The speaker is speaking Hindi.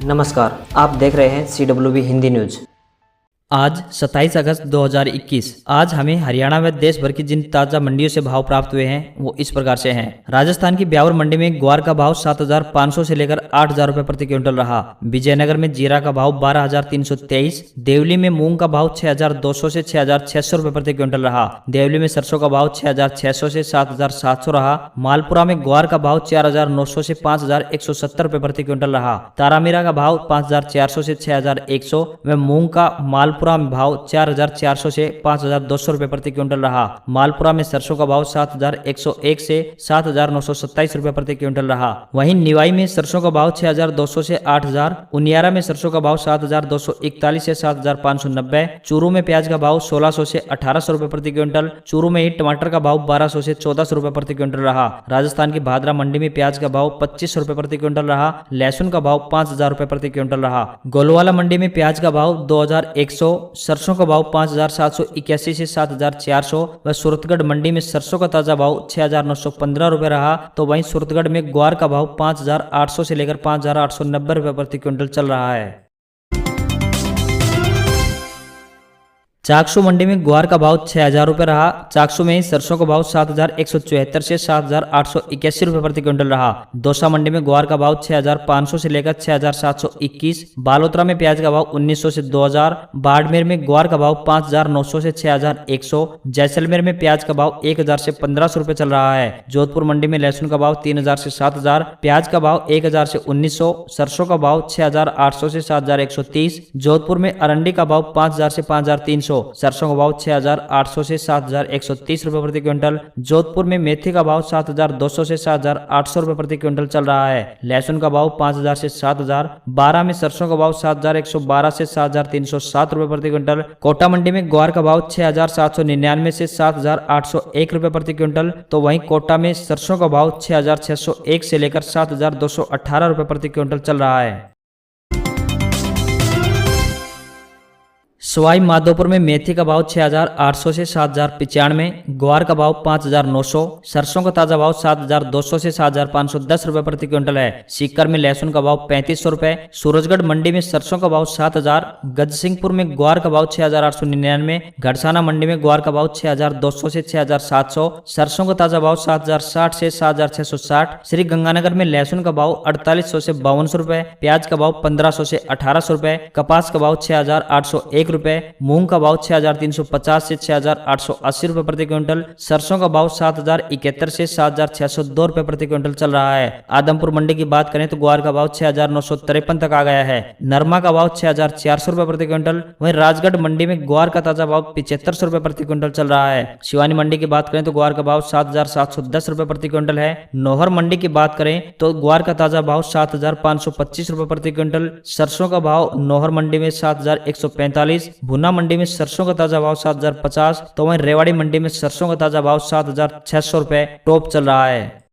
नमस्कार, आप देख रहे हैं CWB हिंदी न्यूज। आज 27 अगस्त 2021। आज हमें हरियाणा व देश भर की जिन ताजा मंडियों से भाव प्राप्त हुए हैं वो इस प्रकार से हैं। राजस्थान की ब्यावर मंडी में ग्वार का भाव 7,500 से लेकर 8,000 रुपए प्रति क्विंटल रहा। विजयनगर में जीरा का भाव 12,323, देवली में मूंग का भाव 6,200 से 6,600 रुपए प्रति क्विंटल रहा। देवली में सरसों का भाव 6,600 से 7,700 रहा। मालपुरा में ग्वार का भाव 4,900 से 5,170 रुपए प्रति क्विंटल रहा। तारामीरा का भाव 5,400 से 6,100 व मूंग का मालपुरा में भाव 4,400 से 5,200 रुपए प्रति क्विंटल रहा। मालपुरा में सरसों का भाव 7,101 से 7,927 रुपए प्रति क्विंटल रहा। वहीं निवाई में सरसों का भाव 6,200 से 8,000, उनियारा में सरसों का भाव 7,241 से 7,590, चूरू में प्याज का भाव 1,600 से 1,800 रुपए प्रति क्विंटल, चूरू में ही टमाटर का भाव 1,200 से 1,400 रुपए प्रति क्विंटल रहा। राजस्थान की भादरा मंडी में प्याज का भाव 2,500 रुपए प्रति क्विंटल रहा। लहसुन का भाव 5,000 रुपए प्रति क्विंटल रहा। गोलवाला मंडी में प्याज का भाव 2,100, सरसों का भाव 5,781 से 7,400 व सूरतगढ़ मंडी में सरसों का ताजा भाव 6,915 रुपए रहा। तो वहीं सूरतगढ़ में ग्वार का भाव 5,800 से लेकर 5,890 रुपए प्रति क्विंटल चल रहा है। चाकसू मंडी में ग्वार का भाव 6,000 रुपए रहा। चाकसू में ही सरसों का भाव 7,174 से 7,881 रुपए प्रति क्विंटल रहा। दौसा मंडी में ग्वार का भाव 6,500 से लेकर 6,721। बालोतरा में प्याज का भाव 1,900 से 2,000। बाड़मेर में ग्वार का भाव 5,900 से 6,100। जैसलमेर में प्याज का भाव 1,000 से 1,500 रुपए चल रहा है। जोधपुर मंडी में लहसुन का भाव 3,000 से 7,000। प्याज का भाव 1,000 से 1,900। सरसों का भाव 6,800 से 7,130। जोधपुर में अरंडी का भाव 5,000 से 5,300। सरसों का भाव 6,800 से 7,130 रुपए प्रति क्विंटल। जोधपुर में मेथी का भाव 7,200 से 7,800 रुपए प्रति क्विंटल चल रहा है। लहसुन का भाव 5,000 से 7,000। बारा में सरसों का भाव 7,112 से 7,307 रुपए प्रति क्विंटल। कोटा मंडी में ग्वार का भाव 6,799 से 7,801 रुपए प्रति क्विंटल। तो वहीं कोटा में सरसों का भाव 6,601 से लेकर 7,218 रुपए प्रति क्विंटल चल रहा है। सवाई माधोपुर में मेथी का भाव 6,800 से 7,095, ग्वार का भाव 5,900, सरसों का ताजा भाव 7,200 से 7,510 रुपए प्रति क्विंटल है। सीकर में लहसुन का भाव 3,500 रुपए। सूरजगढ़ मंडी में सरसों का भाव 7,000। गजसिंहपुर में ग्वार का भाव 6,899। घड़साना मंडी में ग्वार का भाव 6,200 से 6,700। सरसों का ताजा भाव 7,060 से 7,660। श्री गंगानगर में लहसुन का भाव 4,800 से 5,200 रुपए। प्याज का भाव 1,500 से 1,800 रुपए। कपास का भाव 6,801 रुपए। मूंग का भाव 6,350 से 6,880 रुपए प्रति क्विंटल। सरसों का भाव 7,071 से 7,602 रुपए प्रति क्विंटल चल रहा है। आदमपुर मंडी की बात करें तो ग्वार का भाव 6,953 तक आ गया है। नरमा का भाव 6,400 रुपए प्रति क्विंटल। वहीं राजगढ़ मंडी में ग्वार का ताजा भाव 75 रुपए प्रति क्विंटल चल रहा है। शिवानी मंडी की बात करें तो ग्वार का भाव 7,710 रुपए प्रति क्विंटल है। नौहर मंडी की बात करें तो ग्वार का ताजा भाव 7,525 रुपए प्रति क्विंटल। सरसों का भाव नौहर मंडी में 7,145। भुना मंडी में सरसों का ताजा भाव 7,050। तो वहीं रेवाड़ी मंडी में सरसों का ताजा भाव 7,600 रुपए टॉप चल रहा है।